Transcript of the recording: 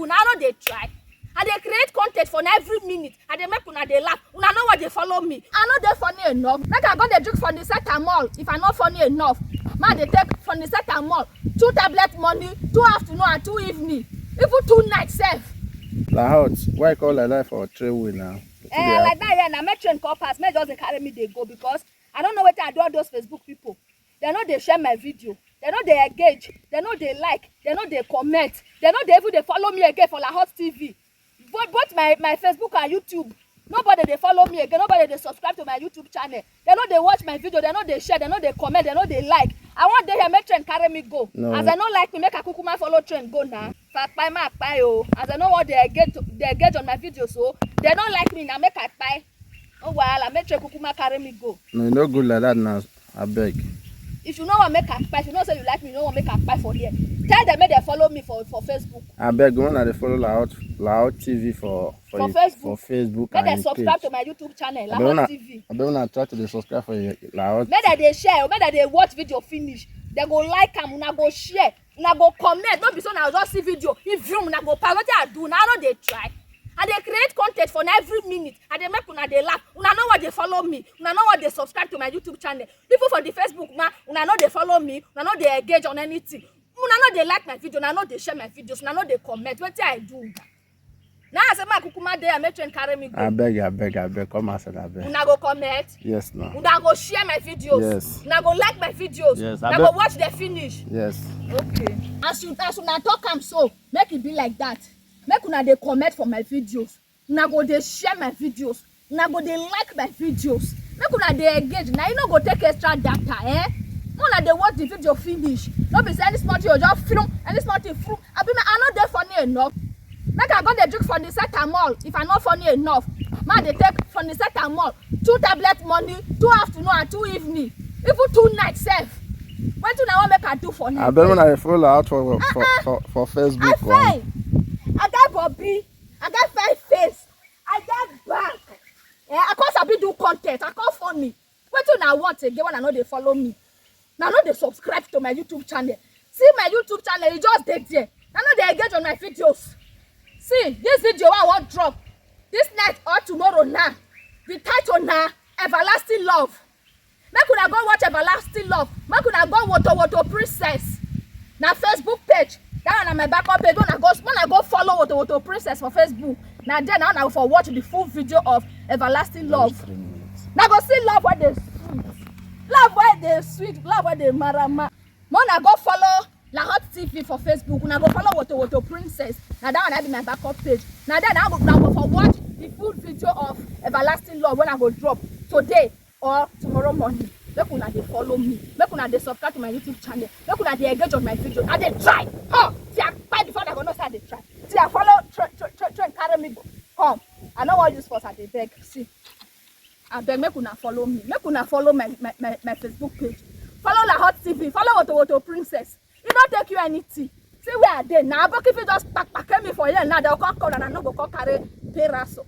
una no dey try. I dey create content for every minute. I dey make una dey laugh. Una know what dey follow me. I no dey funny enough. Make I go dey drink from the cetamol if I not funny enough. Man dey take from the cetamol 2 tablet morning, 2 afternoon and 2 evening, even 2 night sef. La hot, why call like that for a train now? Like that, yeah, now make train call pass. Make just carry me they go because I don't know what I do all those Facebook people. They know they share my video. They know they engage. They know they like. They know they comment. They know they even they follow me again for La Hot TV. Both my Facebook and YouTube. Nobody they follow me again. Nobody they subscribe to my YouTube channel. They know they watch my video. They know they share. They know they comment. They know they like. I want they here make train carry me go. No. As I don't like me, make a kukuma follow train go now. As I know what they engage on my video, so they don't like me now. Make I buy. Oh well, I make train kukuma carry me go. No, you no good like that now. I beg. If you know what make a buy, if you know say you like me, you know what make a buy for here. Tell them make they follow me for Facebook. I beg one that they follow La Hot TV for Facebook. For Facebook. Make and they subscribe to my YouTube channel, La I Hot TV. bet when I try to subscribe for La Hot. Make that they share, make that they watch video finish. They go like am, una go share, una go comment. Not be so now just see video. If you una go post, what I do now, no they try. And they create content for every minute. And they make una they laugh. Una know what they follow me. Una know what they subscribe to my YouTube channel. People for the Facebook, man, una know they follow me. Una know they engage on anything. Una know they like my video. Una know they share my videos. Una know they comment. What I do? Now I say my kukuma there, I make train carry me go. I beg. Come and say I beg. Una go comment. Yes, no. Una go share my videos. Yes. Una go like my videos. Yes. Una go watch the finish. Yes. Okay. As una talk am so, make it be like that. Make una dey comment for my videos. Una go dey share my videos. Una go dey like my videos. Make una dey engage. Now you no go take extra data, eh? Una dey watch the video finish. No be say any small thing you just film, any small thing film. I no dey funny enough. Make I go dey drink from the cetamol if I not funny enough. Man dey take from the cetamol 2 tablet morning, 2 afternoon and 2 evening, even 2 night sef. Wetin una wan make I do for you? I bet when I follow La Hot for Facebook. I got Bobby, I got 5 face, I got back. I can't sabi do content, I can't funny. Wetin una want again when I know they follow me? Now know they subscribe to my YouTube channel. See my YouTube channel, you just dey there. I know they engage on my videos. See, this video I want drop this night or tomorrow now. The title now, Everlasting Love. Make una go watch Everlasting Love. Make una go Woto Princess. Na Facebook page. That one na my backup page. When I go follow Woto Princess for Facebook. Now then now I for watch the full video of Everlasting Love. Now go see love where they sweet. Love where they sweet. Love where they marama. Now I go follow La Hot TV for Facebook. Now go follow Woto Princess. Now that one I be my backup page. Now then I go for watch the full video of Everlasting Love when I go drop today or tomorrow morning. Make una dey follow me. Make una dey subscribe to my YouTube channel. Make una dey engage on my video. I dey try. See I buy before I go know say I dey try. See I follow train carry me go. Come. I no wan use force I dey beg. See. I beg make una follow me. Make una follow my Facebook page. Follow La Hot TV. Follow Woto Princess. It don't take you anything. See where I dey now. But if you just pack me for here now, they'll come and I no go carry pay raso.